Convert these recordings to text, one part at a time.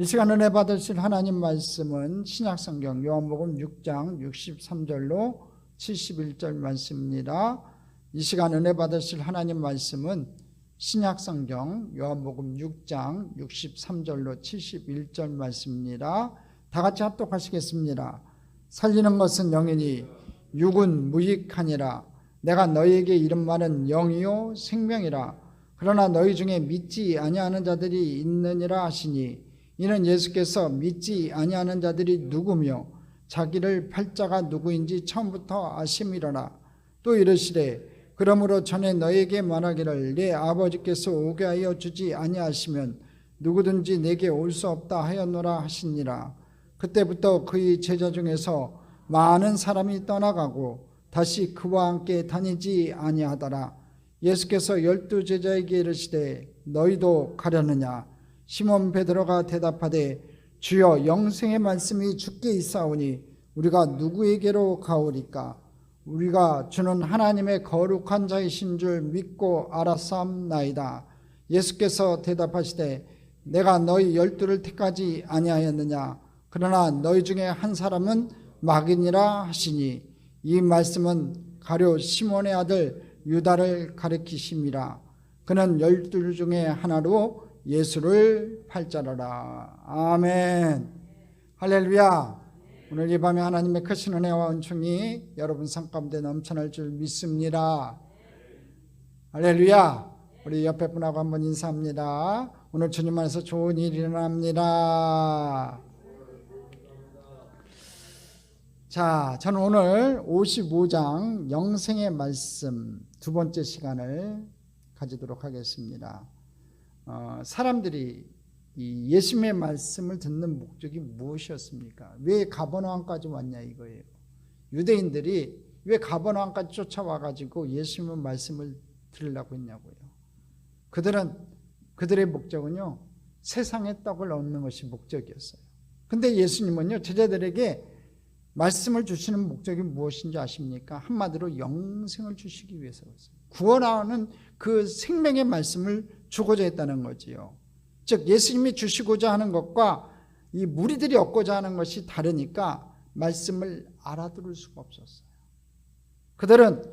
이 시간 은혜 받으실 하나님 말씀은 신약성경 요한복음 6장 63절로 71절 말씀입니다. 이 시간 은혜 받으실 하나님 말씀은 신약성경 요한복음 6장 63절로 71절 말씀입니다. 다 같이 합독하시겠습니다. 살리는 것은 영이니 육은 무익하니라. 내가 너희에게 이른 말은 영이요 생명이라. 그러나 너희 중에 믿지 아니하는 자들이 있느니라 하시니, 이는 예수께서 믿지 아니하는 자들이 누구며 자기를 팔 자가 누구인지 처음부터 아심이로라. 또 이르시되, 그러므로 전에 너에게 말하기를 내 아버지께서 오게 하여 주지 아니하시면 누구든지 내게 올 수 없다 하였노라 하시니라. 그때부터 그의 제자 중에서 많은 사람이 떠나가고 다시 그와 함께 다니지 아니하더라. 예수께서 12 제자에게 이르시되, 너희도 가려느냐? 시몬 베드로가 대답하되, 주여, 영생의 말씀이 주께 있사오니 우리가 누구에게로 가오리까? 우리가 주는 하나님의 거룩한 자이신 줄 믿고 알았사옵나이다. 예수께서 대답하시되, 내가 너희 12를 택하지 아니하였느냐? 그러나 너희 중에 한 사람은 마귀니라 하시니, 이 말씀은 가룟 시몬의 아들 유다를 가리키심이라. 그는 12 중에 하나로 예수를 팔자라라. 아멘. 할렐루야. 오늘 이 밤에 하나님의 크신 은혜와 은총이 여러분 삶 가운데 넘쳐날 줄 믿습니다. 할렐루야. 우리 옆에 분하고 한번 인사합니다. 오늘 주님 안에서 좋은 일이 일어납니다. 자, 저는 오늘 55장 영생의 말씀 두 번째 시간을 가지도록 하겠습니다. 사람들이 이 예수님의 말씀을 듣는 목적이 무엇이었습니까? 왜 가버나움까지 왔냐 이거예요. 유대인들이 왜 가버나움까지 쫓아와가지고 예수님의 말씀을 들으려고 했냐고요. 그들의 목적은요, 세상의 떡을 얻는 것이 목적이었어요. 근데 예수님은요, 제자들에게 말씀을 주시는 목적이 무엇인지 아십니까? 한마디로 영생을 주시기 위해서 왔어요. 구원하는 그 생명의 말씀을 주고자 했다는 거지요. 즉 예수님이 주시고자 하는 것과 이 무리들이 얻고자 하는 것이 다르니까 말씀을 알아들을 수가 없었어요. 그들은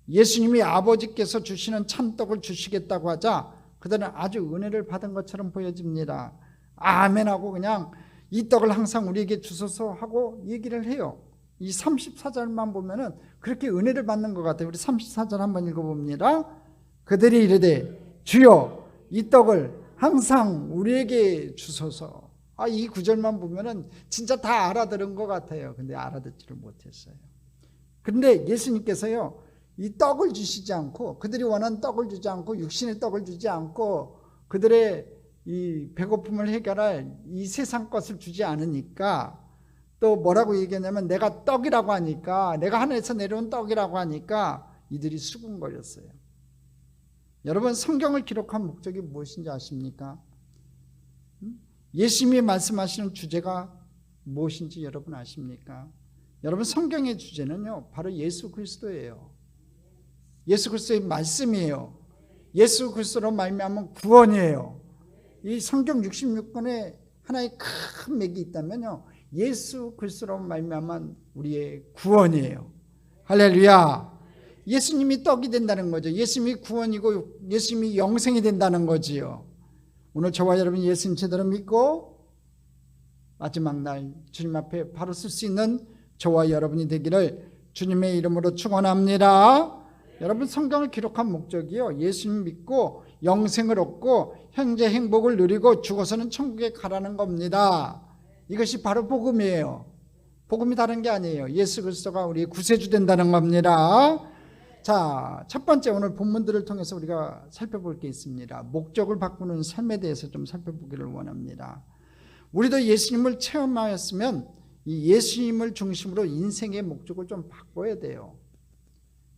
예수님이 아버지께서 주시는 참떡을 주시겠다고 하자 그들은 아주 은혜를 받은 것처럼 보여집니다. 아멘하고 그냥 이 떡을 항상 우리에게 주소서 하고 얘기를 해요. 이 34절만 보면은 그렇게 은혜를 받는 것 같아요. 우리 34절 한번 읽어봅니다. 그들이 이르되, 주여, 이 떡을 항상 우리에게 주소서. 이 구절만 보면은 진짜 다 알아들은 것 같아요. 근데 알아듣지를 못했어요. 그런데 예수님께서요, 이 떡을 주시지 않고, 그들이 원하는 떡을 주지 않고, 육신의 떡을 주지 않고, 그들의 이 배고픔을 해결할 이 세상 것을 주지 않으니까, 또 뭐라고 얘기했냐면, 내가 떡이라고 하니까, 내가 하늘에서 내려온 떡이라고 하니까 이들이 수군거렸어요. 여러분, 성경을 기록한 목적이 무엇인지 아십니까? 예수님이 말씀하시는 주제가 무엇인지 여러분 아십니까? 여러분, 성경의 주제는요, 바로 예수 그리스도예요. 예수 그리스도의 말씀이에요. 예수 그리스도로 말미암은 구원이에요. 이 성경 66권에 하나의 큰 맥이 있다면요, 예수 그리스도로 말미암은 우리의 구원이에요. 할렐루야. 예수님이 떡이 된다는 거죠. 예수님이 구원이고 예수님이 영생이 된다는 거지요. 오늘 저와 여러분 예수님 제대로 믿고 마지막 날 주님 앞에 바로 쓸 수 있는 저와 여러분이 되기를 주님의 이름으로 축원합니다. 여러분, 성경을 기록한 목적이요, 예수님 믿고 영생을 얻고 현재 행복을 누리고 죽어서는 천국에 가라는 겁니다. 이것이 바로 복음이에요. 복음이 다른 게 아니에요. 예수 그리스도가 우리의 구세주 된다는 겁니다. 자, 첫 번째 오늘 본문들을 통해서 우리가 살펴볼 게 있습니다. 목적을 바꾸는 삶에 대해서 좀 살펴보기를 원합니다. 우리도 예수님을 체험하였으면 이 예수님을 중심으로 인생의 목적을 좀 바꿔야 돼요.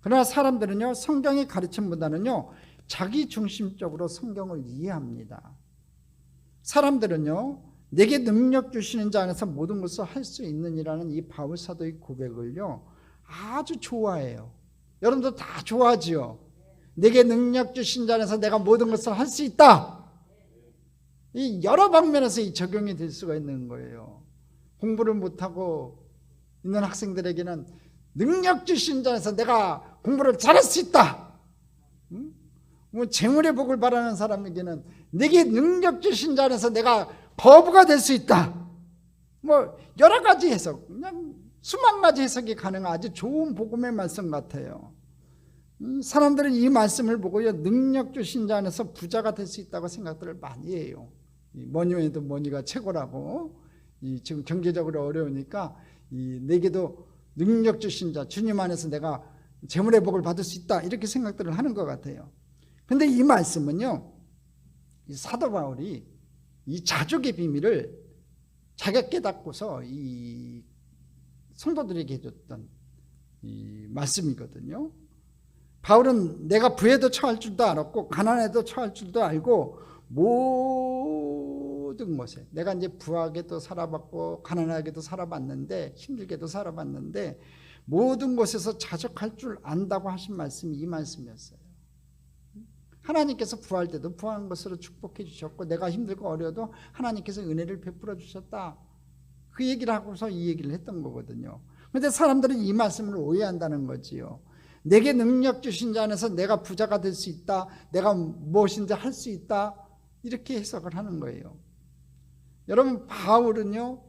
그러나 사람들은요, 성경의 가르침보다는요, 자기 중심적으로 성경을 이해합니다. 사람들은요, 내게 능력 주시는 자 안에서 모든 것을 할 수 있느니라는 이 바울 사도의 고백을요, 아주 좋아해요. 여러분도 다 좋아하지요. 내게 능력 주신 자 안에서 내가 모든 것을 할 수 있다. 이 여러 방면에서 이 적용이 될 수가 있는 거예요. 공부를 못하고 있는 학생들에게는 능력 주신 자에서 내가 공부를 잘할 수 있다. 뭐 재물의 복을 바라는 사람에게는 내게 능력 주신 자에서 내가 거부가 될 수 있다. 뭐 여러 가지 해석, 그냥 수만 가지 해석이 가능한 아주 좋은 복음의 말씀 같아요. 사람들은 이 말씀을 보고요, 능력 주신 자 안에서 부자가 될 수 있다고 생각들을 많이 해요. 뭐니 해도 뭐니가 최고라고. 지금 경제적으로 어려우니까 내게도 능력 주신 자, 주님 안에서 내가 재물의 복을 받을 수 있다, 이렇게 생각들을 하는 것 같아요. 근데 이 말씀은요, 이 사도 바울이 이 자족의 비밀을 자기가 깨닫고서 이 성도들에게 해줬던 이 말씀이거든요. 바울은 내가 부에도 처할 줄도 알았고 가난에도 처할 줄도 알고 모든 것에, 내가 이제 부하게도 살아봤고 가난하게도 살아봤는데 힘들게도 살아봤는데 모든 곳에서 자족할 줄 안다고 하신 말씀이 이 말씀이었어요. 하나님께서 부할 때도 부한 것으로 축복해 주셨고 내가 힘들고 어려워도 하나님께서 은혜를 베풀어 주셨다, 그 얘기를 하고서 이 얘기를 했던 거거든요. 그런데 사람들은 이 말씀을 오해한다는 거지요. 내게 능력 주신 자 안에서 내가 부자가 될 수 있다, 내가 무엇인지 할 수 있다, 이렇게 해석을 하는 거예요. 여러분, 바울은요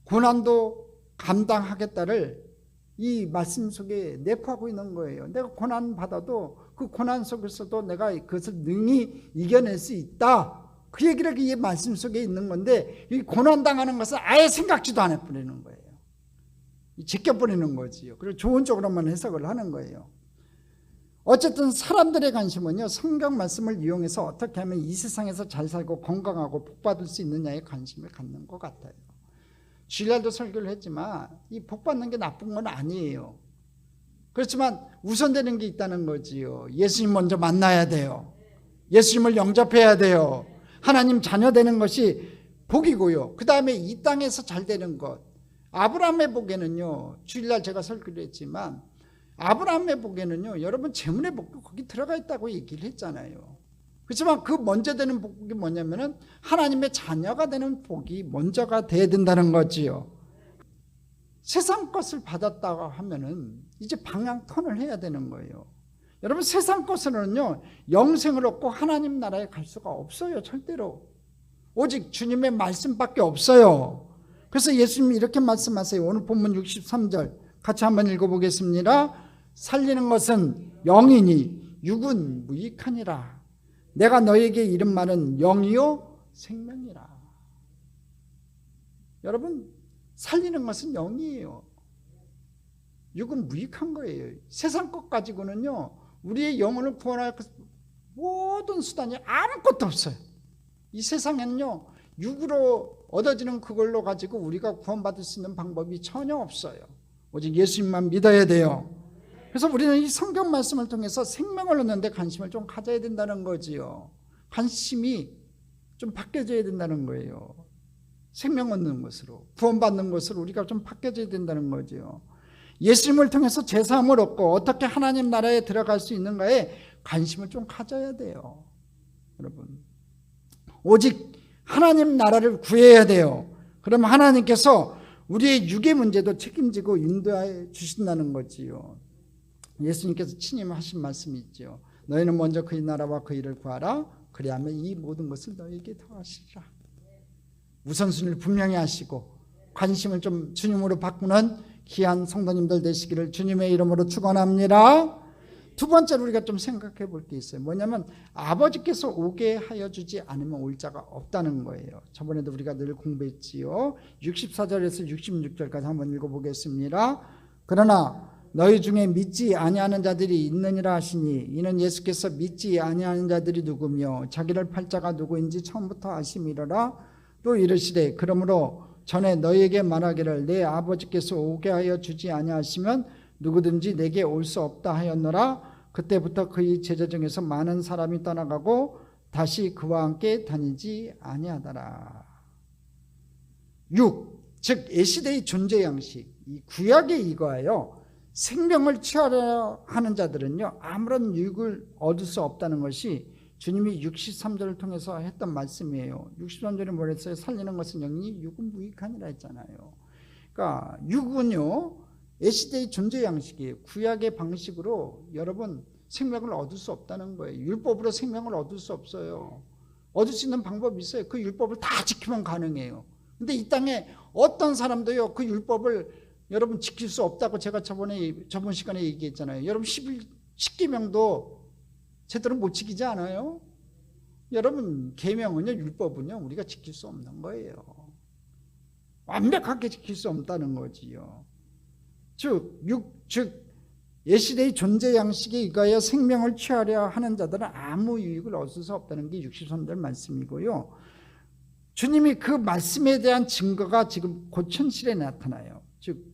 고난도 감당하겠다를 이 말씀 속에 내포하고 있는 거예요. 내가 고난 받아도 그 고난 속에서도 내가 그것을 능히 이겨낼 수 있다, 그 얘기를 이 말씀 속에 있는 건데, 이 고난 당하는 것을 아예 생각지도 안 해버리는 거예요. 제껴버리는 거지요. 그리고 좋은 쪽으로만 해석을 하는 거예요. 어쨌든 사람들의 관심은요, 성경 말씀을 이용해서 어떻게 하면 이 세상에서 잘 살고 건강하고 복받을 수 있느냐에 관심을 갖는 것 같아요. 주일날도 설교를 했지만 이 복받는 게 나쁜 건 아니에요. 그렇지만 우선되는 게 있다는 거지요. 예수님 먼저 만나야 돼요. 예수님을 영접해야 돼요. 하나님 자녀 되는 것이 복이고요. 그 다음에 이 땅에서 잘 되는 것. 아브라함의 복에는요, 주일날 제가 설교를 했지만 아브라함의 복에는요, 여러분 재물의 복도 거기 들어가 있다고 얘기를 했잖아요. 그렇지만 그 먼저 되는 복이 뭐냐면은 하나님의 자녀가 되는 복이 먼저가 돼야 된다는 거지요. 세상 것을 받았다고 하면은 이제 방향 턴을 해야 되는 거예요. 여러분, 세상 것으로는요 영생을 얻고 하나님 나라에 갈 수가 없어요. 절대로. 오직 주님의 말씀밖에 없어요. 그래서 예수님이 이렇게 말씀하세요. 오늘 본문 63절 같이 한번 읽어보겠습니다. 살리는 것은 영이니 육은 무익하니라. 내가 너에게 이른 말은 영이요 생명이라. 여러분, 살리는 것은 영이에요. 육은 무익한 거예요. 세상 것 가지고는요 우리의 영혼을 구원할 모든 수단이 아무것도 없어요. 이 세상에는요 육으로 얻어지는 그걸로 가지고 우리가 구원받을 수 있는 방법이 전혀 없어요. 오직 예수님만 믿어야 돼요. 그래서 우리는 이 성경 말씀을 통해서 생명을 얻는 데 관심을 좀 가져야 된다는 거지요. 관심이 좀 바뀌어져야 된다는 거예요. 생명 얻는 것으로, 구원받는 것으로 우리가 좀 바뀌어져야 된다는 거지요. 예수님을 통해서 제사함을 얻고 어떻게 하나님 나라에 들어갈 수 있는가에 관심을 좀 가져야 돼요. 여러분, 오직 하나님 나라를 구해야 돼요. 그러면 하나님께서 우리의 육의 문제도 책임지고 인도해 주신다는 거지요. 예수님께서 친히 하신 말씀이 있죠. 너희는 먼저 그의 나라와 그 일을 구하라. 그리하면 이 모든 것을 너희에게 더하시리라. 우선순위를 분명히 하시고 관심을 좀 주님으로 바꾸는 귀한 성도님들 되시기를 주님의 이름으로 축원합니다. 두 번째로 우리가 좀 생각해 볼 게 있어요. 뭐냐면 아버지께서 오게 하여 주지 않으면 올 자가 없다는 거예요. 저번에도 우리가 늘 공부했지요. 64절에서 66절까지 한번 읽어보겠습니다. 그러나 너희 중에 믿지 아니하는 자들이 있느니라 하시니 이는 예수께서 믿지 아니하는 자들이 누구며 자기를 팔 자가 누구인지 처음부터 아심이로라. 또 이르시되 그러므로 전에 너희에게 말하기를 내 아버지께서 오게 하여 주지 아니하시면 누구든지 내게 올 수 없다 하였노라. 그때부터 그의 제자 중에서 많은 사람이 떠나가고 다시 그와 함께 다니지 아니하더라. 6. 즉 애시대의 존재 양식, 이 구약에 이거하여 생명을 취하려 하는 자들은요 아무런 유익을 얻을 수 없다는 것이 주님이 63절을 통해서 했던 말씀이에요. 63절에 뭐랬어요? 살리는 것은 영이니 육은 무익하니라 했잖아요. 그러니까 육은요 애시대의 존재 양식이에요. 구약의 방식으로 여러분 생명을 얻을 수 없다는 거예요. 율법으로 생명을 얻을 수 없어요. 얻을 수 있는 방법이 있어요. 그 율법을 다 지키면 가능해요. 근데 이 땅에 어떤 사람도요 그 율법을 여러분 지킬 수 없다고 제가 저번 시간에 얘기했잖아요. 여러분 10계명도 제대로 못 지키지 않아요? 여러분 계명은요 율법은요 우리가 지킬 수 없는 거예요. 완벽하게 지킬 수 없다는 거지요. 즉 예시대의 존재 양식에 의하여 생명을 취하려 하는 자들은 아무 유익을 얻을 수 없다는 게 63절 말씀이고요. 주님이 그 말씀에 대한 증거가 지금 곧 현실에 나타나요. 즉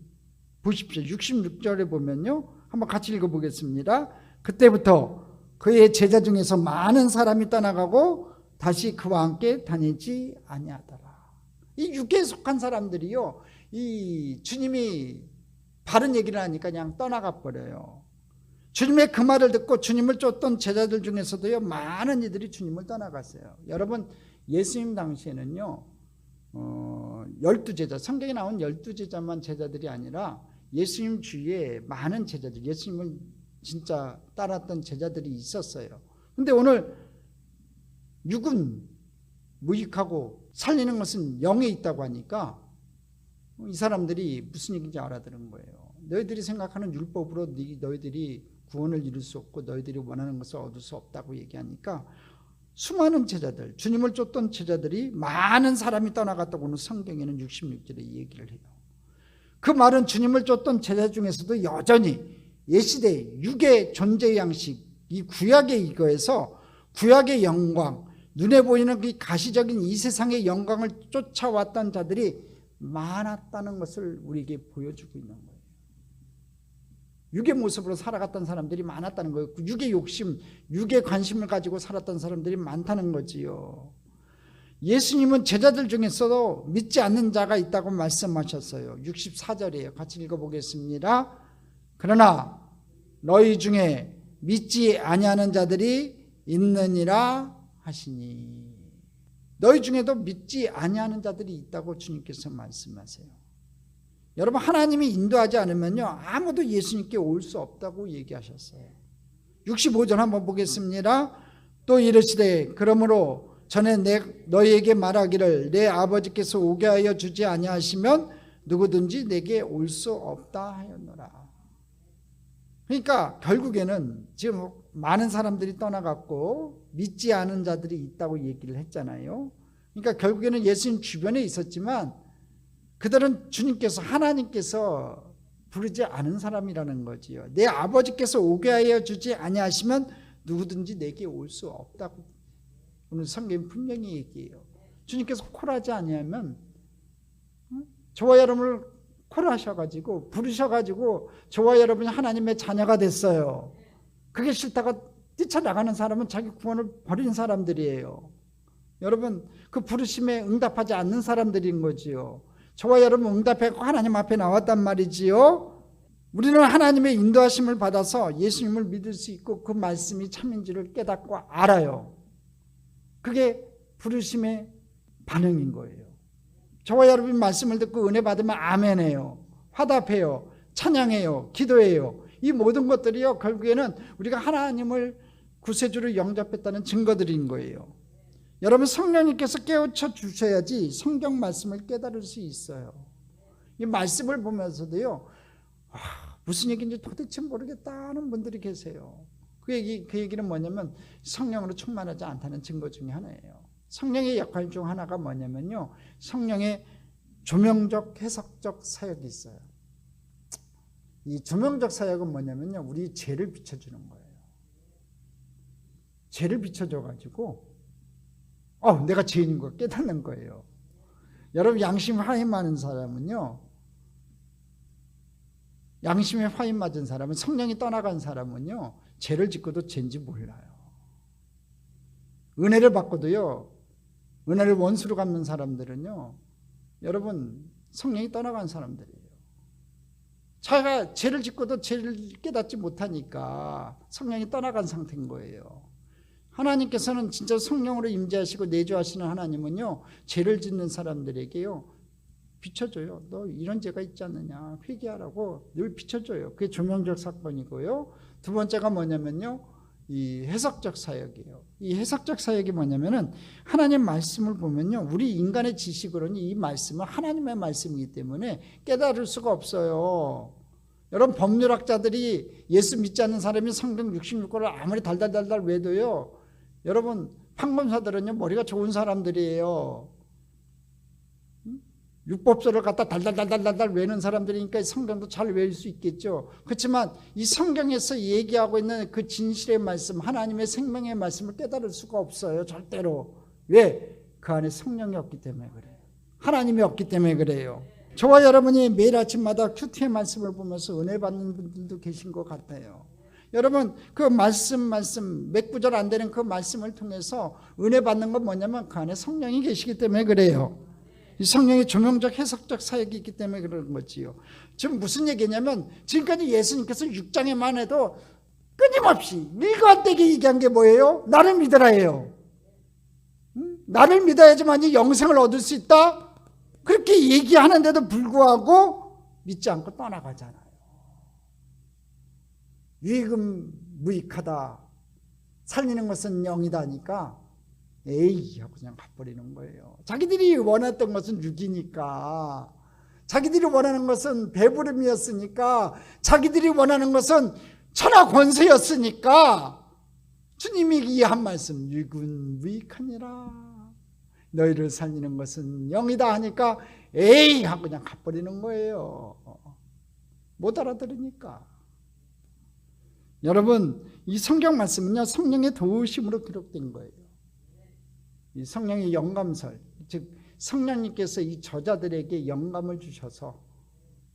보십시오. 66절에 보면요. 한번 같이 읽어보겠습니다. 그때부터 그의 제자 중에서 많은 사람이 떠나가고 다시 그와 함께 다니지 아니하더라. 이 육에 속한 사람들이요. 이 주님이 바른 얘기를 하니까 그냥 떠나가 버려요. 주님의 그 말을 듣고 주님을 쫓던 제자들 중에서도요. 많은 이들이 주님을 떠나갔어요. 여러분 예수님 당시에는요. 12제자, 성경에 나온 12제자만 제자들이 아니라 예수님 주위에 많은 제자들, 예수님을 진짜 따랐던 제자들이 있었어요. 근데 오늘 육은 무익하고 살리는 것은 영에 있다고 하니까 이 사람들이 무슨 얘기인지 알아들은 거예요. 너희들이 생각하는 율법으로 너희들이 구원을 이룰 수 없고 너희들이 원하는 것을 얻을 수 없다고 얘기하니까 수많은 제자들, 주님을 쫓던 제자들이 많은 사람이 떠나갔다고 오늘 성경에는 66절에 얘기를 해요. 그 말은 주님을 쫓던 제자 중에서도 여전히 예시대 육의 존재 양식, 이 구약의 이거에서 구약의 영광, 눈에 보이는 그 가시적인 이 세상의 영광을 쫓아왔던 자들이 많았다는 것을 우리에게 보여주고 있는 거예요. 육의 모습으로 살아갔던 사람들이 많았다는 거예요. 육의 욕심, 육의 관심을 가지고 살았던 사람들이 많다는 거지요. 예수님은 제자들 중에서도 믿지 않는 자가 있다고 말씀하셨어요. 64절이에요. 같이 읽어보겠습니다. 그러나 너희 중에 믿지 아니하는 자들이 있느니라 하시니. 너희 중에도 믿지 아니하는 자들이 있다고 주님께서 말씀하세요. 여러분 하나님이 인도하지 않으면요 아무도 예수님께 올 수 없다고 얘기하셨어요. 65절 한번 보겠습니다. 또 이르시되 그러므로 전에 너희에게 말하기를 내 아버지께서 오게 하여 주지 아니하시면 누구든지 내게 올 수 없다 하였노라. 그러니까 결국에는 지금 많은 사람들이 떠나갔고 믿지 않은 자들이 있다고 얘기를 했잖아요. 그러니까 결국에는 예수님 주변에 있었지만 그들은 주님께서 하나님께서 부르지 않은 사람이라는 거지요. 내 아버지께서 오게 하여 주지 아니하시면 누구든지 내게 올 수 없다고 오늘 성경이 분명히 얘기해요. 주님께서 콜하지 아니하면 저와 여러분을 콜하셔가지고 부르셔가지고 저와 여러분이 하나님의 자녀가 됐어요. 그게 싫다가 뛰쳐나가는 사람은 자기 구원을 버린 사람들이에요. 여러분 그 부르심에 응답하지 않는 사람들인 거지요. 저와 여러분 응답하고 하나님 앞에 나왔단 말이지요. 우리는 하나님의 인도하심을 받아서 예수님을 믿을 수 있고 그 말씀이 참인지를 깨닫고 알아요. 그게 부르심의 반응인 거예요. 저와 여러분 말씀을 듣고 은혜 받으면 아멘해요. 화답해요. 찬양해요. 기도해요. 이 모든 것들이요 결국에는 우리가 하나님을 구세주로 영접했다는 증거들인 거예요. 여러분 성령님께서 깨우쳐 주셔야지 성경 말씀을 깨달을 수 있어요. 이 말씀을 보면서도요 무슨 얘기인지 도대체 모르겠다 하는 분들이 계세요. 그 얘기는 뭐냐면 성령으로 충만하지 않다는 증거 중에 하나예요. 성령의 역할 중 하나가 뭐냐면요 성령의 조명적 해석적 사역이 있어요. 이 조명적 사역은 뭐냐면요 우리 죄를 비춰주는 거예요. 죄를 비춰줘가지고 내가 죄인인 걸 깨닫는 거예요. 여러분 양심 화인 많은 사람은요 양심에 화인 맞은 사람은 성령이 떠나간 사람은요 죄를 짓고도 죄인지 몰라요. 은혜를 받고도요 은혜를 원수로 갚는 사람들은요 여러분 성령이 떠나간 사람들이에요. 자기가 죄를 짓고도 죄를 깨닫지 못하니까 성령이 떠나간 상태인 거예요. 하나님께서는 진짜 성령으로 임재하시고 내주하시는 하나님은요, 죄를 짓는 사람들에게요 비춰줘요. 너 이런 죄가 있지 않느냐, 회개하라고 늘 비춰줘요. 그게 조명적 사건이고요. 두 번째가 뭐냐면요, 이 해석적 사역이에요. 이 해석적 사역이 뭐냐면은 하나님 말씀을 보면요, 우리 인간의 지식으로는 이 말씀은 하나님의 말씀이기 때문에 깨달을 수가 없어요. 여러분, 법률학자들이 예수 믿지 않는 사람이 성경 66권을 아무리 달달달달 외도요, 여러분 판검사들은요 머리가 좋은 사람들이에요. 율법서를 갖다 달달달달달 외는 사람들이니까 성경도 잘 외울 수 있겠죠. 그렇지만 이 성경에서 얘기하고 있는 그 진실의 말씀, 하나님의 생명의 말씀을 깨달을 수가 없어요, 절대로. 왜? 그 안에 성령이 없기 때문에 그래요. 하나님이 없기 때문에 그래요. 저와 여러분이 매일 아침마다 큐티의 말씀을 보면서 은혜 받는 분들도 계신 것 같아요. 여러분, 그 말씀 몇 구절 안 되는 그 말씀을 통해서 은혜 받는 건 뭐냐면 그 안에 성령이 계시기 때문에 그래요. 이 성령의 조명적 해석적 사역이 있기 때문에 그런 거지요. 지금 무슨 얘기냐면 지금까지 예수님께서 6장에만 해도 끊임없이 밀고 안 떼게 얘기한 게 뭐예요? 나를 믿으라예요. 나를 믿어야지만 영생을 얻을 수 있다? 그렇게 얘기하는데도 불구하고 믿지 않고 떠나가잖아요. 유익은 무익하다, 살리는 것은 영이다 하니까 에이 하고 그냥 가버리는 거예요. 자기들이 원했던 것은 육이니까, 자기들이 원하는 것은 배부름이었으니까, 자기들이 원하는 것은 천하 권세였으니까 주님이 이 한 말씀, 육은 무익하니라, 너희를 살리는 것은 영이다 하니까 에이 하고 그냥 가버리는 거예요. 못 알아들으니까. 여러분, 이 성경 말씀은요 성령의 도우심으로 기록된 거예요. 이 성령의 영감설, 즉 성령님께서 이 저자들에게 영감을 주셔서,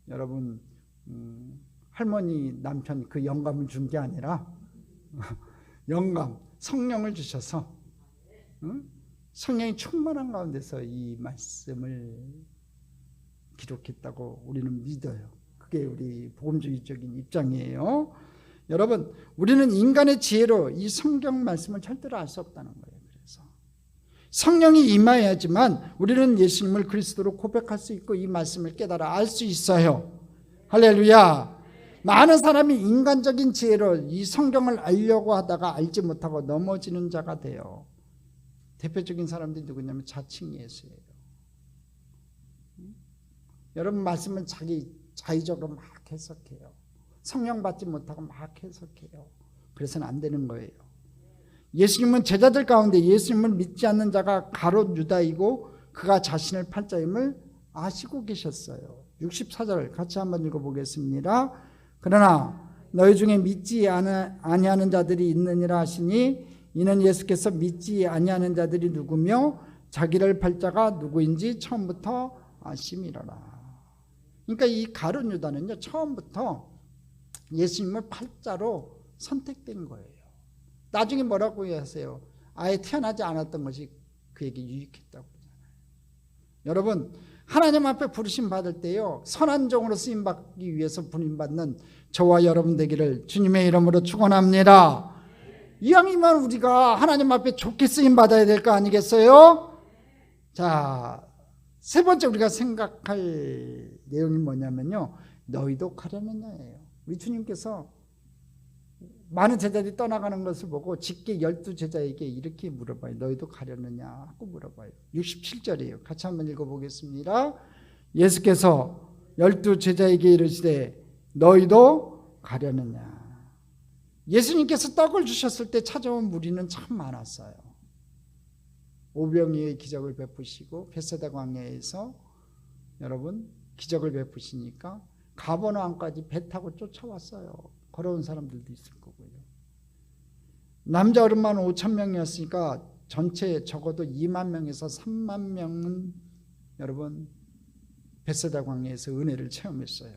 여러분 할머니 남편 그 영감을 준 게 아니라 영감, 성령을 주셔서 성령이 충만한 가운데서 이 말씀을 기록했다고 우리는 믿어요. 그게 우리 복음주의적인 입장이에요. 여러분, 우리는 인간의 지혜로 이 성경 말씀을 절대로 알 수 없다는 거예요. 그래서 성령이 임하여야지만 우리는 예수님을 그리스도로 고백할 수 있고 이 말씀을 깨달아 알 수 있어요. 할렐루야. 많은 사람이 인간적인 지혜로 이 성경을 알려고 하다가 알지 못하고 넘어지는 자가 돼요. 대표적인 사람들이 누구냐면 자칭 예수예요. 여러분, 말씀은 자의적으로 막 해석해요. 성령 받지 못하고 막 해석해요. 그래서는 안 되는 거예요. 예수님은 제자들 가운데 예수님을 믿지 않는 자가 가롯 유다이고 그가 자신을 팔자임을 아시고 계셨어요. 64절 같이 한번 읽어보겠습니다. 그러나 너희 중에 믿지 아니하는 자들이 있느니라 하시니 이는 예수께서 믿지 아니하는 자들이 누구며 자기를 팔자가 누구인지 처음부터 아심이라라. 그러니까 이 가룟 유다는요 처음부터 예수님을 팔자로 선택된 거예요. 나중에 뭐라고 하세요? 아예 태어나지 않았던 것이 그에게 유익했다고 그러잖아요. 여러분, 하나님 앞에 부르심 받을 때요 선한 종으로 쓰임 받기 위해서 부름 받는 저와 여러분 되기를 주님의 이름으로 축원합니다. 이왕이면 우리가 하나님 앞에 좋게 쓰임 받아야 될 거 아니겠어요? 자, 세 번째 우리가 생각할 내용이 뭐냐면요, 너희도 가려느냐예요. 우리 주님께서 많은 제자들이 떠나가는 것을 보고 직계 12제자에게 이렇게 물어봐요. 너희도 가려느냐 하고 물어봐요. 67절이에요. 같이 한번 읽어보겠습니다. 예수께서 12제자에게 이르시되 너희도 가려느냐. 예수님께서 떡을 주셨을 때 찾아온 무리는 참 많았어요. 오병이의 기적을 베푸시고 벳세다 광야에서 여러분 기적을 베푸시니까 가버나움까지 배 타고 쫓아왔어요. 걸어온 사람들도 있을 거고요. 남자 어른만 5,000명이었으니까 전체 적어도 2만 명에서 3만 명은 여러분 벳세다 광야에서 은혜를 체험했어요.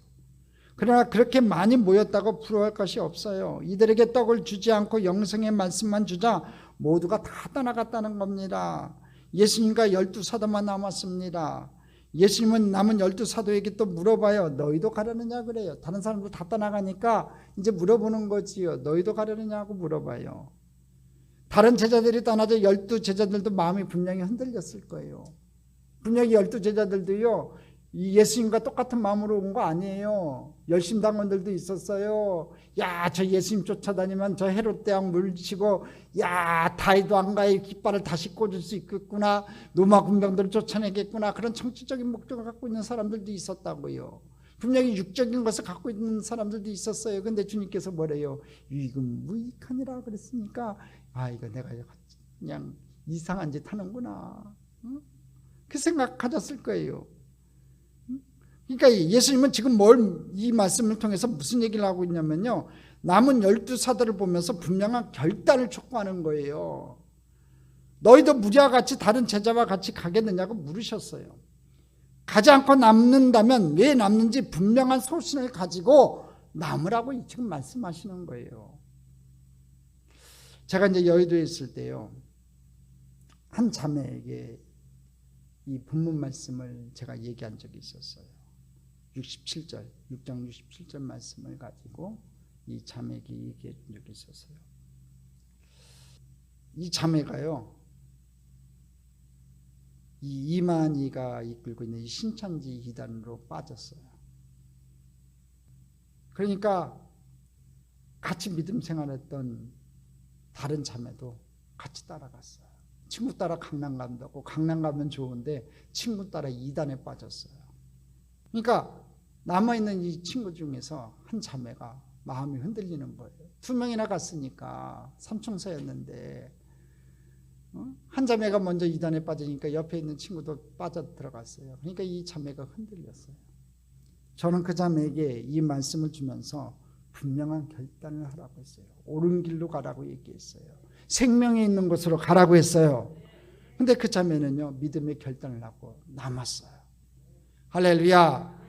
그러나 그렇게 많이 모였다고 부러워할 것이 없어요. 이들에게 떡을 주지 않고 영생의 말씀만 주자 모두가 다 떠나갔다는 겁니다. 예수님과 12사도만 남았습니다. 예수님은 남은 12사도에게 또 물어봐요. 너희도 가려느냐 그래요. 다른 사람들 다 떠나가니까 이제 물어보는 거지요. 너희도 가려느냐고 물어봐요. 다른 제자들이 떠나서 12제자들도 마음이 분명히 흔들렸을 거예요. 분명히 12제자들도요, 이 예수님과 똑같은 마음으로 온 거 아니에요. 열심당원들도 있었어요. 야, 저 예수님 쫓아다니면 저 헤롯 대왕 물리치고, 야, 다윗 왕가의 깃발을 다시 꽂을 수 있겠구나, 로마 군병들을 쫓아내겠구나, 그런 정치적인 목적을 갖고 있는 사람들도 있었다고요. 분명히 육적인 것을 갖고 있는 사람들도 있었어요. 근데 주님께서 뭐래요? 이건 무익하니라 그랬으니까, 아, 이거 내가 그냥 이상한 짓 하는구나, 응? 그 생각 가졌을 거예요. 그러니까 예수님은 지금 이 말씀을 통해서 무슨 얘기를 하고 있냐면요, 남은 12사도를 보면서 분명한 결단을 촉구하는 거예요. 너희도 무리와 같이 다른 제자와 같이 가겠느냐고 물으셨어요. 가지 않고 남는다면 왜 남는지 분명한 소신을 가지고 남으라고 지금 말씀하시는 거예요. 제가 이제 여의도에 있을 때요, 한 자매에게 이 본문 말씀을 제가 얘기한 적이 있었어요. 67절, 6장 67절 말씀을 가지고 이 자매에게 얘기한 적이 있었어요. 이 자매가요, 이 이만희가 이끌고 있는 이 신천지 이단으로 빠졌어요. 그러니까 같이 믿음 생활했던 다른 자매도 같이 따라갔어요. 친구 따라 강남 간다고, 강남 가면 좋은데 친구 따라 이단에 빠졌어요. 그러니까 남아있는 이 친구 중에서 한 자매가 마음이 흔들리는 거예요. 2명이나 갔으니까 삼총사였는데, 한 자매가 먼저 이단에 빠지니까 옆에 있는 친구도 빠져 들어갔어요. 그러니까 이 자매가 흔들렸어요. 저는 그 자매에게 이 말씀을 주면서 분명한 결단을 하라고 했어요. 옳은 길로 가라고 얘기했어요. 생명이 있는 곳으로 가라고 했어요. 근데 그 자매는요, 믿음의 결단을 하고 남았어요. 할렐루야.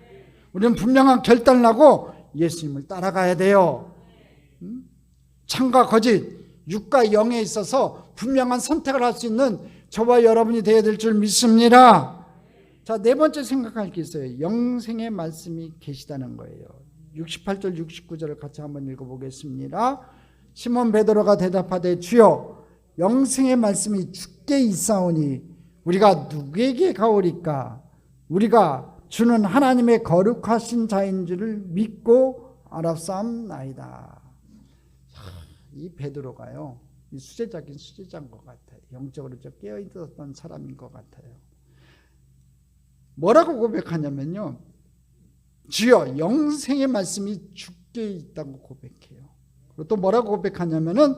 우리는 분명한 결단을 하고 예수님을 따라가야 돼요. 참과 거짓, 육과 영에 있어서 분명한 선택을 할 수 있는 저와 여러분이 되어야 될 줄 믿습니다. 자, 네 번째 생각할 게 있어요. 영생의 말씀이 계시다는 거예요. 68절 69절을 같이 한번 읽어보겠습니다. 시몬 베드로가 대답하되 주여, 영생의 말씀이 주께 있사오니 우리가 누구에게 가오리까? 우리가 주는 하나님의 거룩하신 자인 줄을 믿고 알았사옵나이다. 이 베드로가요, 이 수제자긴 수제자인 것 같아요. 영적으로 좀 깨어있었던 사람인 것 같아요. 뭐라고 고백하냐면요, 주여, 영생의 말씀이 주께 있다고 고백해요. 그리고 또 뭐라고 고백하냐면은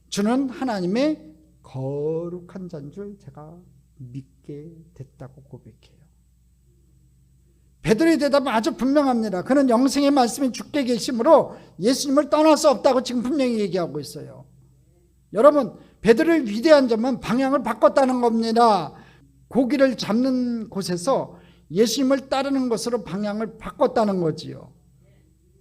주는 하나님의 거룩한 자인 줄 제가 믿게 됐다고 고백해요. 베드로의 대답은 아주 분명합니다. 그는 영생의 말씀이 주께 계심으로 예수님을 떠날 수 없다고 지금 분명히 얘기하고 있어요. 여러분, 베드로의 위대한 점은 방향을 바꿨다는 겁니다. 고기를 잡는 곳에서 예수님을 따르는 것으로 방향을 바꿨다는 거지요.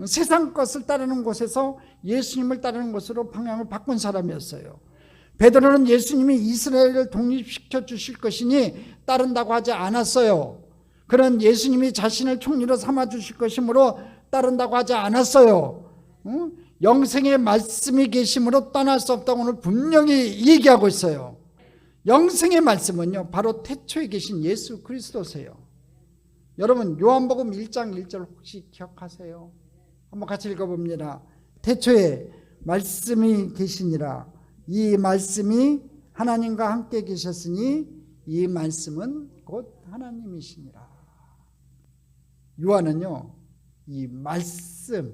세상 것을 따르는 곳에서 예수님을 따르는 것으로 방향을 바꾼 사람이었어요. 베드로는 예수님이 이스라엘을 독립시켜 주실 것이니 따른다고 하지 않았어요. 그는 예수님이 자신을 총리로 삼아 주실 것이므로 따른다고 하지 않았어요. 영생의 말씀이 계심으로 떠날 수 없다고 오늘 분명히 얘기하고 있어요. 영생의 말씀은요, 바로 태초에 계신 예수 그리스도세요. 여러분, 요한복음 1장 1절 혹시 기억하세요? 한번 같이 읽어봅니다. 태초에 말씀이 계시니라. 이 말씀이 하나님과 함께 계셨으니 이 말씀은 곧 하나님이시니라. 요한은요, 이 말씀이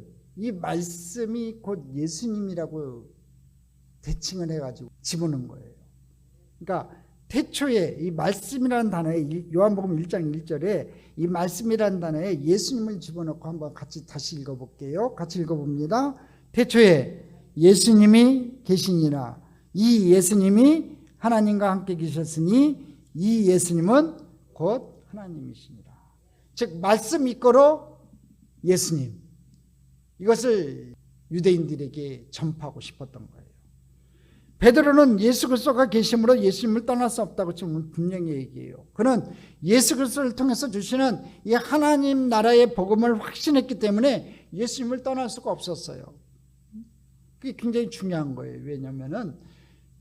곧 예수님이라고 대칭을 해가지고 집어넣은 거예요. 그러니까 태초에 이 말씀이라는 단어에, 요한복음 1장 1절에 이 말씀이라는 단어에 예수님을 집어넣고 한번 같이 다시 읽어볼게요. 같이 읽어봅니다. 태초에 예수님이 계시니라. 이 예수님이 하나님과 함께 계셨으니 이 예수님은 곧 하나님이시니라. 즉 말씀 이끌어 예수님, 이것을 유대인들에게 전파하고 싶었던 거예요. 베드로는 예수 그리스도가 계심으로 예수님을 떠날 수 없다고 지금 분명히 얘기해요. 그는 예수 그리스도를 통해서 주시는 이 하나님 나라의 복음을 확신했기 때문에 예수님을 떠날 수가 없었어요. 그게 굉장히 중요한 거예요. 왜냐하면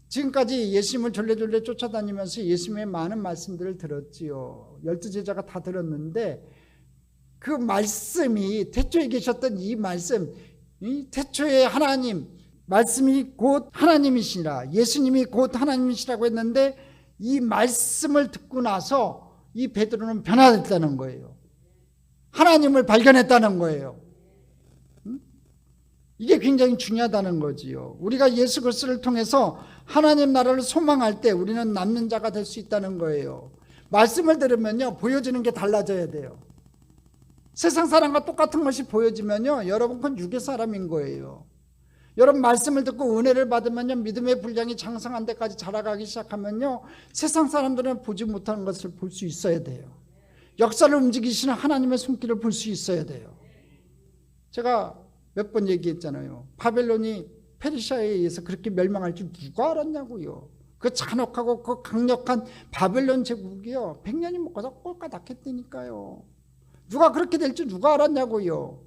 지금까지 예수님을 졸래졸래 쫓아다니면서 예수님의 많은 말씀들을 들었지요. 12제자가 다 들었는데 그 말씀이 태초에 계셨던 이 말씀, 이 태초에 하나님, 말씀이 곧 하나님이시라, 예수님이 곧 하나님이시라고 했는데 이 말씀을 듣고 나서 이 베드로는 변화됐다는 거예요. 하나님을 발견했다는 거예요. 이게 굉장히 중요하다는 거지요. 우리가 예수 그리스도를 통해서 하나님 나라를 소망할 때 우리는 남는 자가 될 수 있다는 거예요. 말씀을 들으면요, 보여지는 게 달라져야 돼요. 세상 사람과 똑같은 것이 보여지면요, 여러분 그건 육의 사람인 거예요. 여러분 말씀을 듣고 은혜를 받으면요, 믿음의 분량이 장성한 데까지 자라가기 시작하면요, 세상 사람들은 보지 못하는 것을 볼 수 있어야 돼요. 역사를 움직이시는 하나님의 손길을 볼 수 있어야 돼요. 제가 몇 번 얘기했잖아요. 바벨론이 페르시아에 의해서 그렇게 멸망할 줄 누가 알았냐고요. 그 잔혹하고 그 강력한 바벨론 제국이요, 100년이 못 가서 꼴까닥했다니까요. 누가 그렇게 될 줄 누가 알았냐고요.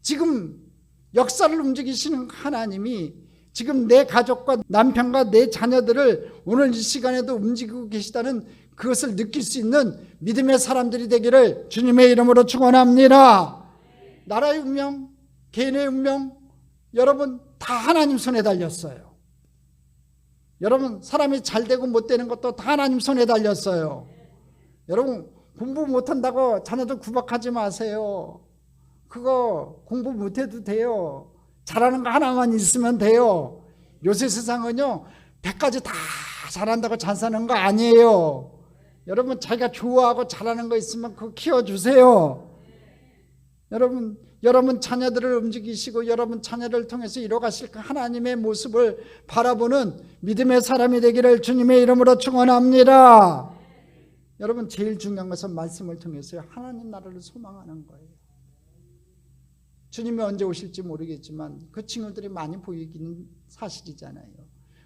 지금 역사를 움직이시는 하나님이 지금 내 가족과 남편과 내 자녀들을 오늘 이 시간에도 움직이고 계시다는 그것을 느낄 수 있는 믿음의 사람들이 되기를 주님의 이름으로 축원합니다. 나라의 운명, 개인의 운명, 여러분 다 하나님 손에 달렸어요. 여러분 사람이 잘 되고 못 되는 것도 다 하나님 손에 달렸어요. 여러분 공부 못한다고 자녀들 구박하지 마세요. 그거 공부 못해도 돼요. 잘하는 거 하나만 있으면 돼요. 요새 세상은요, 100가지 다 잘한다고 잘 사는 거 아니에요. 여러분 자기가 좋아하고 잘하는 거 있으면 그거 키워주세요. 여러분 자녀들을 움직이시고 여러분 자녀를 통해서 이뤄가실 그 하나님의 모습을 바라보는 믿음의 사람이 되기를 주님의 이름으로 축원합니다. 여러분 제일 중요한 것은 말씀을 통해서 하나님 나라를 소망하는 거예요. 주님이 언제 오실지 모르겠지만 그 징후들이 많이 보이기는 사실이잖아요.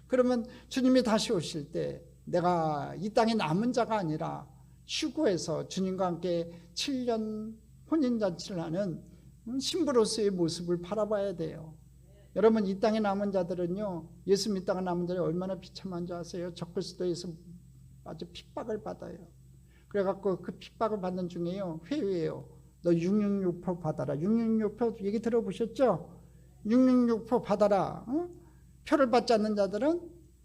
그러면 주님이 다시 오실 때 내가 이 땅에 남은 자가 아니라 휴거해서 주님과 함께 7년 혼인잔치를 하는 신부로서의 모습을 바라봐야 돼요. 여러분 이 땅에 남은 자들은요, 예수 믿다가 남은 자들이 얼마나 비참한 줄 아세요? 적그리스도에서 아주 핍박을 받아요. 그래갖고 그 핍박을 받는 중에요, 회유해요. 너 666표 받아라. 666표 얘기 들어보셨죠? 666표 받아라. 표를 받지 않는 자들은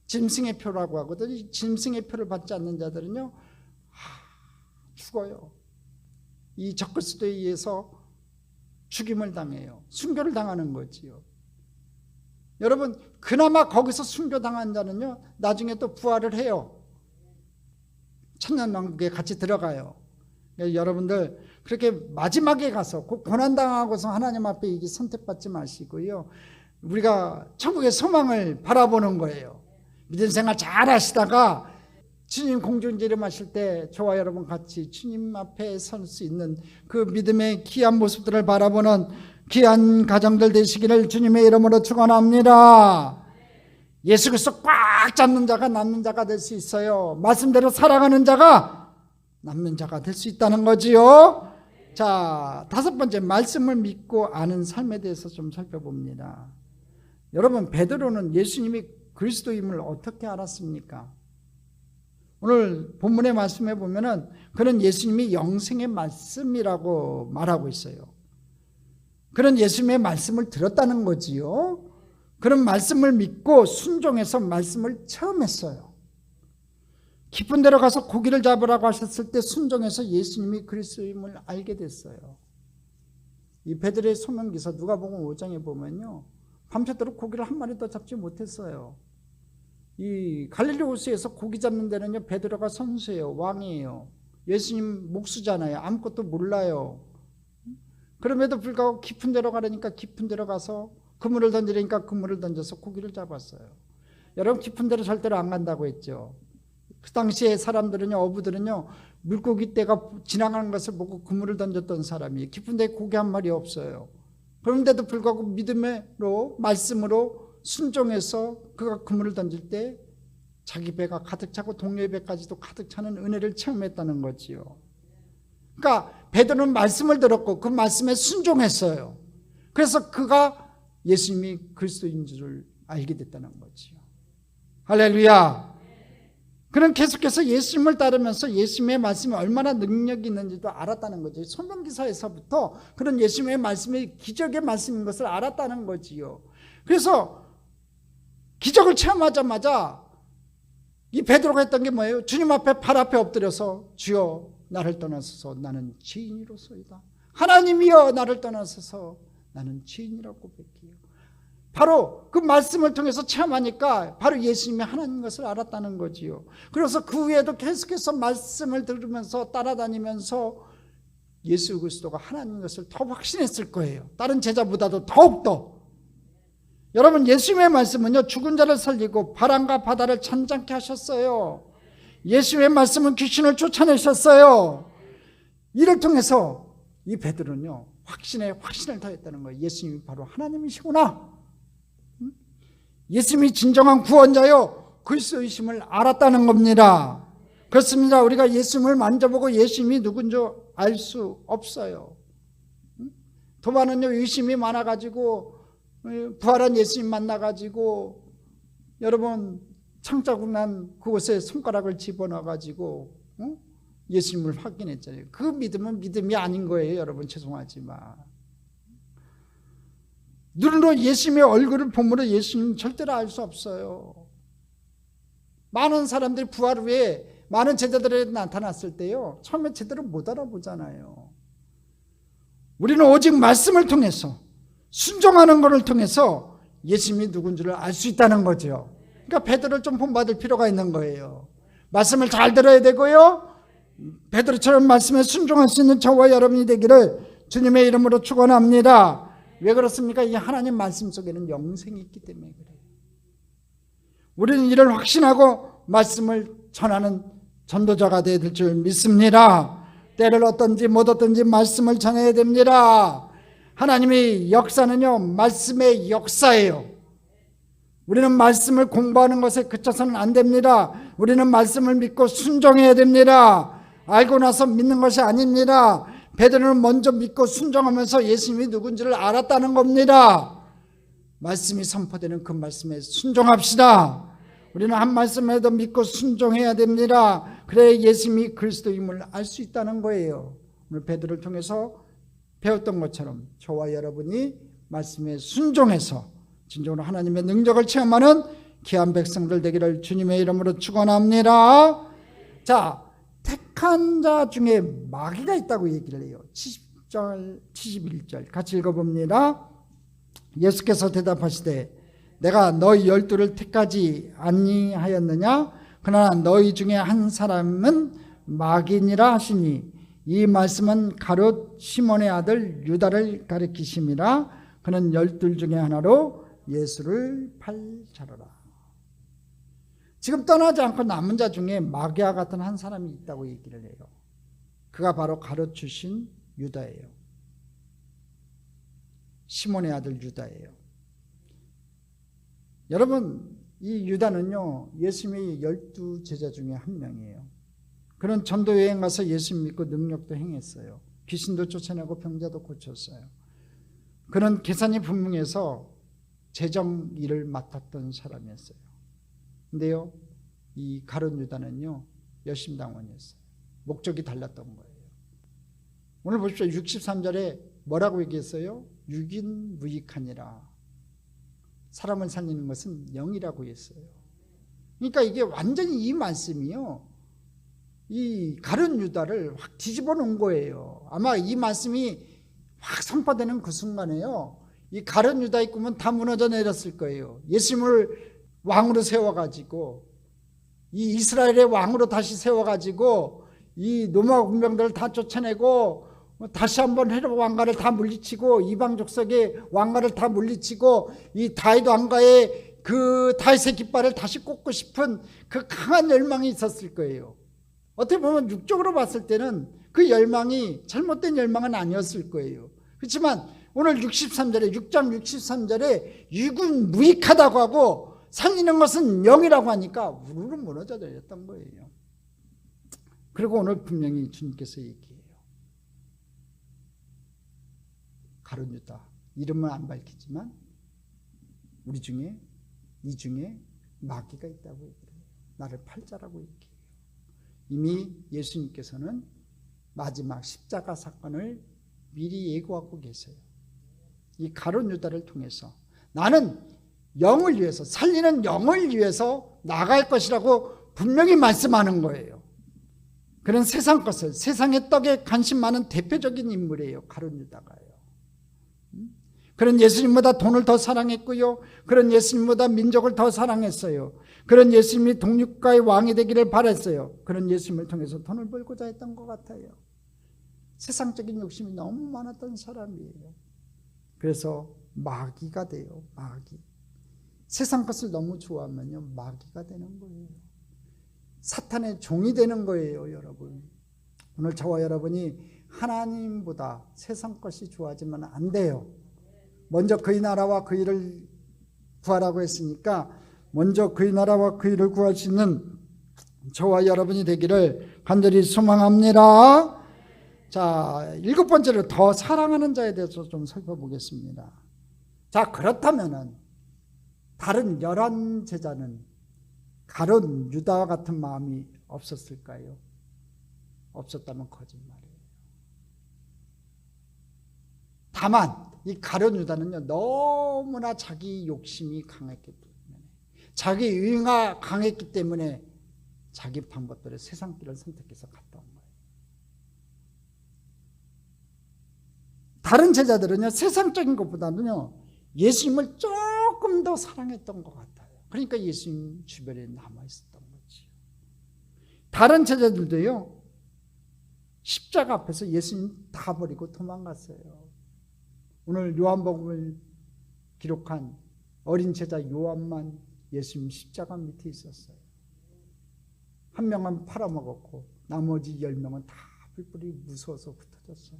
짐승의 표라고 하거든요. 짐승의 표를 받지 않는 자들은요, 죽어요. 이 적그리스도에 의해서 죽임을 당해요. 순교를 당하는 거지요. 여러분 그나마 거기서 순교당한 자는요, 나중에 또 부활을 해요. 천년왕국에 같이 들어가요. 여러분들 그렇게 마지막에 가서 꼭 고난당하고서 하나님 앞에 이게 선택받지 마시고요, 우리가 천국의 소망을 바라보는 거예요. 믿음 생활 잘 하시다가 주님 공중지림하실 때 저와 여러분 같이 주님 앞에 설 수 있는 그 믿음의 귀한 모습들을 바라보는 귀한 가정들 되시기를 주님의 이름으로 축원합니다. 예수 그리스도 꽉 잡는 자가 남는 자가 될 수 있어요. 말씀대로 살아가는 자가 남는 자가 될 수 있다는 거지요. 자, 5번째, 말씀을 믿고 아는 삶에 대해서 좀 살펴봅니다. 여러분 베드로는 예수님이 그리스도임을 어떻게 알았습니까? 오늘 본문의 말씀에 보면은 그는 예수님이 영생의 말씀이라고 말하고 있어요. 그는 예수님의 말씀을 들었다는 거지요. 그런 말씀을 믿고 순종해서 말씀을 체험했어요. 깊은 데로 가서 고기를 잡으라고 하셨을 때 순종해서 예수님이 그리스도임을 알게 됐어요. 이 베드로의 소명기사 누가복음 5장에 보면요, 밤새도록 고기를 한 마리도 잡지 못했어요. 이 갈릴리 호수에서 고기 잡는 데는요, 베드로가 선수예요. 왕이에요. 예수님 목수잖아요. 아무것도 몰라요. 그럼에도 불구하고 깊은 데로 가려니까 깊은 데로 가서 그물을 던지려니까 그물을 던져서 고기를 잡았어요. 여러분 깊은 데로 절대로 안 간다고 했죠. 그 당시에 사람들은요, 어부들은요, 물고기 떼가 지나가는 것을 보고 그물을 던졌던 사람이에요. 깊은 데에 고기 한 마리 없어요. 그런데도 불구하고 믿음으로 말씀으로 순종해서 그가 그물을 던질 때 자기 배가 가득 차고 동료의 배까지도 가득 차는 은혜를 체험했다는 거지요. 그러니까 베드로는 말씀을 들었고 그 말씀에 순종했어요. 그래서 그가 예수님이 그리스도인 줄을 알게 됐다는 거지요. 할렐루야. 그는 계속해서 예수님을 따르면서 예수님의 말씀이 얼마나 능력이 있는지도 알았다는 거죠. 소명기사에서부터 그런 예수님의 말씀이 기적의 말씀인 것을 알았다는 거지요. 그래서 기적을 체험하자마자 이 베드로가 했던 게 뭐예요? 주님 앞에 발 앞에 엎드려서 주여 나를 떠나소서 나는 죄인이로소이다. 하나님이여 나를 떠나소서 나는 죄인이라고 고백해요. 바로 그 말씀을 통해서 체험하니까 바로 예수님이 하나님인 것을 알았다는 거지요. 그래서 그 후에도 계속해서 말씀을 들으면서 따라다니면서 예수 그리스도가 하나님인 것을 더 확신했을 거예요. 다른 제자보다도 더욱더. 여러분, 예수님의 말씀은요, 죽은 자를 살리고 바람과 바다를 잔잔케 하셨어요. 예수님의 말씀은 귀신을 쫓아내셨어요. 이를 통해서 이 베드로는요, 확신을 더했다는 거예요. 예수님이 바로 하나님이시구나. 예수님이 진정한 구원자요 그리스도이심을 알았다는 겁니다. 그렇습니다. 우리가 예수님을 만져보고 예수님이 누군지 알 수 없어요. 도마는요 의심이 많아가지고 부활한 예수님 만나가지고 여러분 창자국 난 그곳에 손가락을 집어넣어가지고 예수님을 확인했잖아요. 그 믿음은 믿음이 아닌 거예요. 여러분 죄송하지만 눈으로 예수님의 얼굴을 보므로 예수님 절대로 알 수 없어요. 많은 사람들이 부활 후에 많은 제자들이 나타났을 때요 처음에 제대로 못 알아보잖아요. 우리는 오직 말씀을 통해서 순종하는 것을 통해서 예수님이 누군지를 알 수 있다는 거죠. 그러니까 베드로를 좀 본받을 필요가 있는 거예요. 말씀을 잘 들어야 되고요 베드로처럼 말씀에 순종할 수 있는 저와 여러분이 되기를 주님의 이름으로 축원합니다. 왜 그렇습니까? 이 하나님 말씀 속에는 영생이 있기 때문에 그래요. 우리는 이를 확신하고 말씀을 전하는 전도자가 되어야 될 줄 믿습니다. 때를 어떤지 못 어떤지 말씀을 전해야 됩니다. 하나님의 역사는요 말씀의 역사예요. 우리는 말씀을 공부하는 것에 그쳐서는 안 됩니다. 우리는 말씀을 믿고 순종해야 됩니다. 알고 나서 믿는 것이 아닙니다. 베드로는 먼저 믿고 순종하면서 예수님이 누군지를 알았다는 겁니다. 말씀이 선포되는 그 말씀에 순종합시다. 우리는 한 말씀에도 믿고 순종해야 됩니다. 그래야 예수님이 그리스도임을 알 수 있다는 거예요. 오늘 베드로를 통해서 배웠던 것처럼 저와 여러분이 말씀에 순종해서 진정으로 하나님의 능력을 체험하는 귀한 백성들 되기를 주님의 이름으로 축원합니다. 자, 택한 자 중에 마귀가 있다고 얘기를 해요. 70절, 71절 같이 읽어봅니다. 예수께서 대답하시되 내가 너희 12를 택하지 아니하였느냐? 그러나 너희 중에 한 사람은 마귀니라 하시니 이 말씀은 가룟 시몬의 아들 유다를 가리키심이라. 그는 12 중에 하나로 예수를 팔자로라. 지금 떠나지 않고 남은 자 중에 마귀와 같은 한 사람이 있다고 얘기를 해요. 그가 바로 가룟 출신 유다예요. 시몬의 아들 유다예요. 여러분 이 유다는요 예수님의 12 제자 중에 한 명이에요. 그는 전도 여행 가서 예수님 믿고 능력도 행했어요. 귀신도 쫓아내고 병자도 고쳤어요. 그는 계산이 분명해서 재정 일을 맡았던 사람이었어요. 근데요 이 가룟 유다는요 열심당원이었어요. 목적이 달랐던 거예요. 오늘 보십시오. 63절에 뭐라고 얘기했어요? 육인 무익하니라. 사람을 살리는 것은 영이라고 했어요. 그러니까 이게 완전히 이 말씀이요 이 가룟 유다를 확 뒤집어 놓은 거예요. 아마 이 말씀이 확 선포되는 그 순간에요 이 가룟 유다의 꿈은 다 무너져 내렸을 거예요. 예수님을 왕으로 세워가지고 이 이스라엘의 왕으로 다시 세워가지고 이 로마 군병들을 다 쫓아내고 다시 한번 헤롯 왕가를 다 물리치고 이방 족속의 왕가를 다 물리치고 이 다윗 왕가의 그 다윗의 깃발을 다시 꽂고 싶은 그 강한 열망이 있었을 거예요. 어떻게 보면 육적으로 봤을 때는 그 열망이 잘못된 열망은 아니었을 거예요. 그렇지만 오늘 63절에 6장 63절에 육은 무익하다고 하고 살리는 것은 영이라고 하니까 우르르 무너져 내렸던 거예요. 그리고 오늘 분명히 주님께서 얘기해요. 가룟 유다 이름은 안 밝히지만 우리 중에 이 중에 마귀가 있다고 얘기해요. 나를 팔자라고 얘기해요. 이미 예수님께서는 마지막 십자가 사건을 미리 예고하고 계세요. 이 가룟 유다를 통해서 나는 영을 위해서, 살리는 영을 위해서 나갈 것이라고 분명히 말씀하는 거예요. 그런 세상 것을, 세상의 떡에 관심 많은 대표적인 인물이에요. 가룟 유다가요. 그런 예수님보다 돈을 더 사랑했고요. 그런 예수님보다 민족을 더 사랑했어요. 그런 예수님이 동육가의 왕이 되기를 바랬어요. 그런 예수님을 통해서 돈을 벌고자 했던 것 같아요. 세상적인 욕심이 너무 많았던 사람이에요. 그래서 마귀가 돼요. 마귀. 세상 것을 너무 좋아하면요, 마귀가 되는 거예요. 사탄의 종이 되는 거예요, 여러분. 오늘 저와 여러분이 하나님보다 세상 것이 좋아지면 안 돼요. 먼저 그의 나라와 그의 일을 구하라고 했으니까 먼저 그의 나라와 그의 일을 구할 수 있는 저와 여러분이 되기를 간절히 소망합니다. 자, 7번째로 더 사랑하는 자에 대해서 좀 살펴보겠습니다. 자, 그렇다면은 다른 11 제자는 가룟 유다와 같은 마음이 없었을까요? 없었다면 거짓말이에요. 다만 이 가룟 유다는요, 너무나 자기 욕심이 강했기 때문에, 자기 의가 강했기 때문에 자기 방법대로 세상 길을 선택해서 갔다 온 거예요. 다른 제자들은요, 세상적인 것보다는요, 예수님을 조금 더 사랑했던 것 같아요. 그러니까 예수님 주변에 남아있었던 거지. 다른 제자들도요, 십자가 앞에서 예수님 다 버리고 도망갔어요. 오늘 요한복음을 기록한 어린 제자 요한만 예수님 십자가 밑에 있었어요. 한 명은 팔아먹었고 나머지 10명은 다 뿔뿔이 무서워서 흩어졌어요.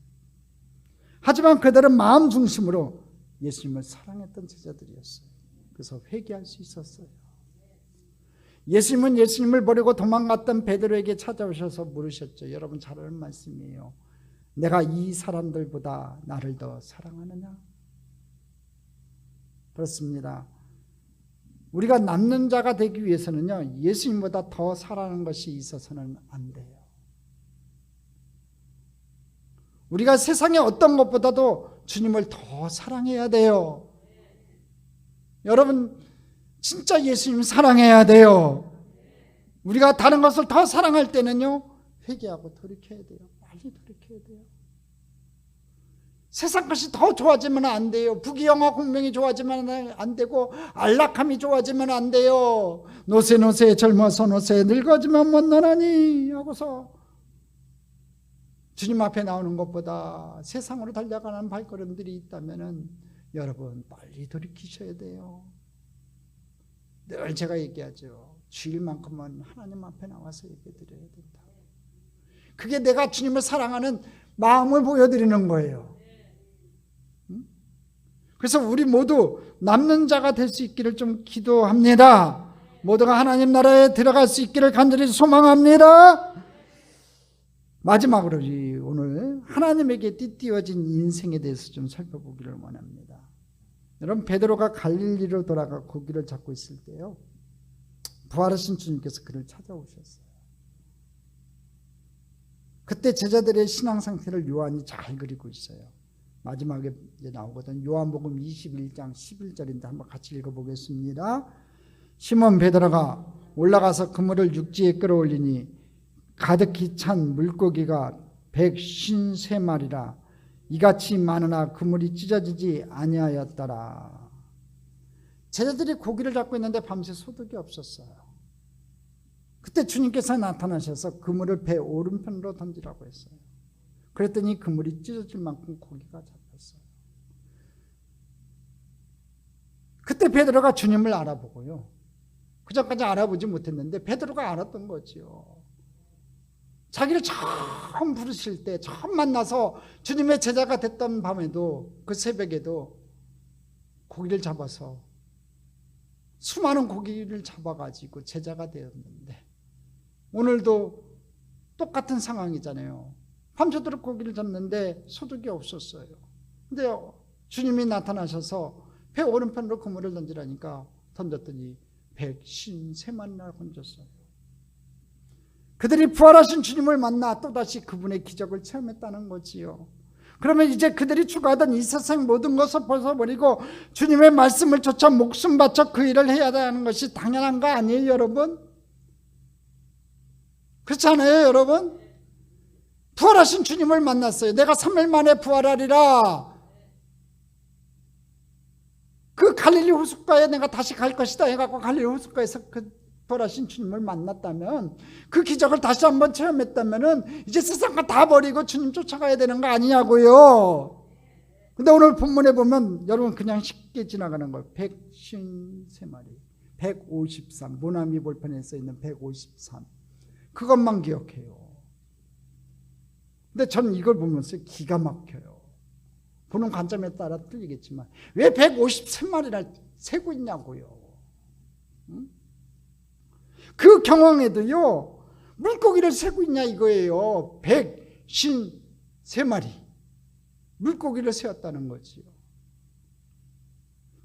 하지만 그들은 마음 중심으로 예수님을 사랑했던 제자들이었어요. 그래서 회개할 수 있었어요. 예수님은 예수님을 버리고 도망갔던 베드로에게 찾아오셔서 물으셨죠. 여러분 잘 아는 말씀이에요. 내가 이 사람들보다 나를 더 사랑하느냐? 그렇습니다. 우리가 남는 자가 되기 위해서는요, 예수님보다 더 사랑하는 것이 있어서는 안 돼요. 우리가 세상의 어떤 것보다도 주님을 더 사랑해야 돼요. 여러분 진짜 예수님 사랑해야 돼요. 우리가 다른 것을 더 사랑할 때는요, 회개하고 돌이켜야 돼요. 빨리 돌이켜야 돼요. 세상 것이 더 좋아지면 안 돼요. 부귀영화 공명이 좋아지면 안 되고 안락함이 좋아지면 안 돼요. 노세 젊어서 노세 늙어지면 못나나니 하고서 주님 앞에 나오는 것보다 세상으로 달려가는 발걸음들이 있다면 여러분 빨리 돌이키셔야 돼요. 늘 제가 얘기하죠. 주일만큼은 하나님 앞에 나와서 얘기해드려야 된다. 그게 내가 주님을 사랑하는 마음을 보여드리는 거예요. 그래서 우리 모두 남는 자가 될 수 있기를 좀 기도합니다. 모두가 하나님 나라에 들어갈 수 있기를 간절히 소망합니다. 마지막으로 오늘 하나님에게 띠띠어진 인생에 대해서 좀 살펴보기를 원합니다. 여러분 베드로가 갈릴리로 돌아가 고기를 잡고 있을 때요, 부활하신 주님께서 그를 찾아오셨어요. 그때 제자들의 신앙 상태를 요한이 잘 그리고 있어요. 마지막에 이제 나오거든. 요한복음 21장 11절인데 한번 같이 읽어보겠습니다. 시몬 베드로가 올라가서 그물을 육지에 끌어올리니 가득히 찬 물고기가 153마리라 이같이 많으나 그물이 찢어지지 아니하였더라. 제자들이 고기를 잡고 있는데 밤새 소득이 없었어요. 그때 주님께서 나타나셔서 그물을 배 오른편으로 던지라고 했어요. 그랬더니 그물이 찢어질 만큼 고기가 잡혔어요. 그때 베드로가 주님을 알아보고요, 그전까지 알아보지 못했는데 베드로가 알았던 거지요. 자기를 처음 부르실 때, 처음 만나서 주님의 제자가 됐던 밤에도, 그 새벽에도 고기를 잡아서 수많은 고기를 잡아가지고 제자가 되었는데, 오늘도 똑같은 상황이잖아요. 밤새도록 고기를 잡는데 소득이 없었어요. 근데 주님이 나타나셔서 배 오른편으로 그물을 던지라니까 던졌더니 153마리나 건졌어요. 그들이 부활하신 주님을 만나 또다시 그분의 기적을 체험했다는 거지요. 그러면 이제 그들이 추구하던 이 세상 모든 것을 벗어버리고 주님의 말씀을 쫓아 목숨 바쳐 그 일을 해야 하는 것이 당연한 거 아니에요, 여러분? 그렇지 않아요, 여러분? 부활하신 주님을 만났어요. 내가 3일 만에 부활하리라. 그 갈릴리 호숫가에 내가 다시 갈 것이다 해갖고 갈릴리 호숫가에서 그 부활하신 주님을 만났다면, 그 기적을 다시 한번 체험했다면 이제 세상 거 다 버리고 주님 쫓아가야 되는 거 아니냐고요. 근데 오늘 본문에 보면 여러분 그냥 쉽게 지나가는 거예요. 153마리 153, 모나미 볼펜에 써있는 153, 그것만 기억해요. 근데 저는 이걸 보면서 기가 막혀요. 보는 관점에 따라 틀리겠지만 왜 153마리나 세고 있냐고요. 그 경황에도요, 물고기를 세고 있냐 이거예요. 153마리 물고기를 세웠다는 거지요.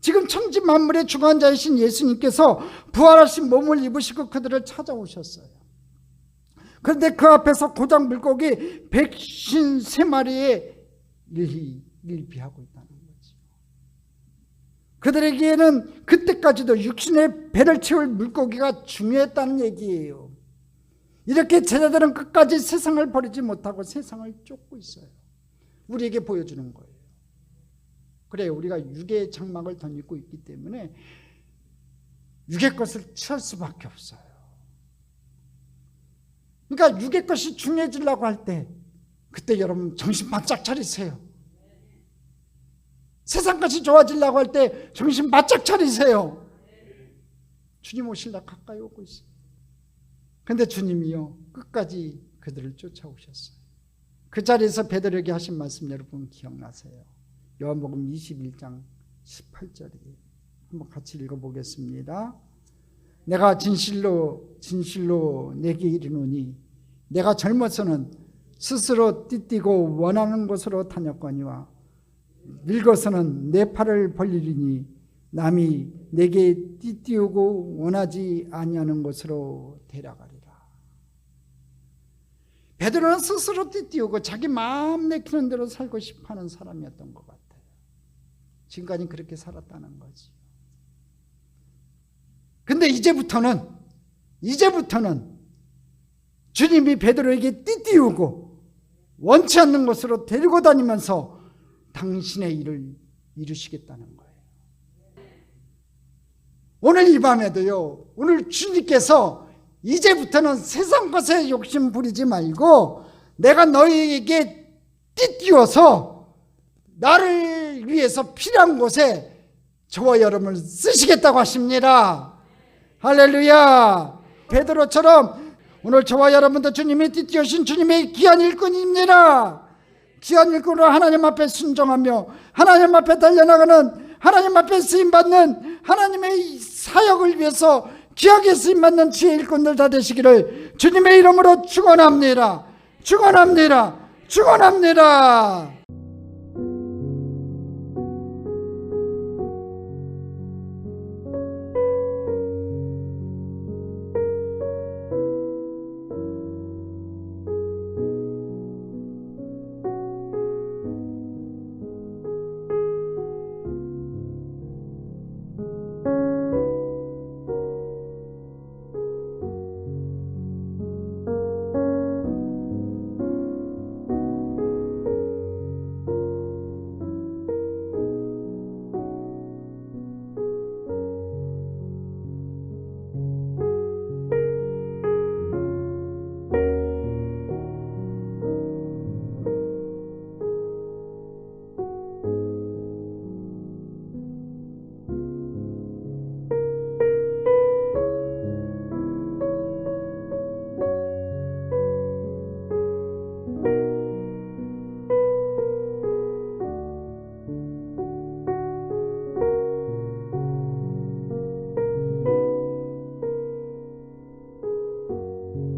지금 천지 만물의 주관자이신 예수님께서 부활하신 몸을 입으시고 그들을 찾아오셨어요. 그런데 그 앞에서 고작 물고기 153마리에 일비하고 있다는 거죠. 그들에게는 그때까지도 육신의 배를 채울 물고기가 중요했다는 얘기예요. 이렇게 제자들은 끝까지 세상을 버리지 못하고 세상을 쫓고 있어요. 우리에게 보여주는 거예요. 그래요, 우리가 육의 장막을 덧입고 있기 때문에 육의 것을 취할 수밖에 없어요. 그러니까 육의 것이 중요해지려고 할 때 그때 여러분 정신 바짝 차리세요. 세상까지 좋아지려고 할 때 정신 바짝 차리세요. 주님 오실라 가까이 오고 있어요. 그런데 주님이요 끝까지 그들을 쫓아오셨어요. 그 자리에서 베드로에게 하신 말씀 여러분 기억나세요? 요한복음 21장 18절이에요. 한번 같이 읽어보겠습니다. 내가 진실로 진실로 내게 이르노니 내가 젊어서는 스스로 띠띠고 원하는 곳으로 다녔거니와 늙어서는 내 팔을 벌리리니 남이 내게 띠띠우고 원하지 아니하는 곳으로 데려가리라. 베드로는 스스로 띠띠우고 자기 마음 내키는 대로 살고 싶어하는 사람이었던 것 같아요. 지금까지 그렇게 살았다는 거지. 근데 이제부터는 주님이 베드로에게 띠띠우고 원치 않는 곳으로 데리고 다니면서 당신의 일을 이루시겠다는 거예요. 오늘 이 밤에도요, 오늘 주님께서 이제부터는 세상 것에 욕심 부리지 말고 내가 너희에게 띠띠워서 나를 위해서 필요한 곳에 저와 여러분을 쓰시겠다고 하십니다. 할렐루야. 베드로처럼 오늘 저와 여러분도 주님이 띠띠우신 주님의 귀한 일꾼입니다. 귀한 일꾼으로 하나님 앞에 순종하며 하나님 앞에 달려나가는, 하나님 앞에 쓰임받는 하나님의 사역을 위해서 귀하게 쓰임받는 지혜 일꾼들 다 되시기를 주님의 이름으로 축원합니다. 축원합니다. 축원합니다.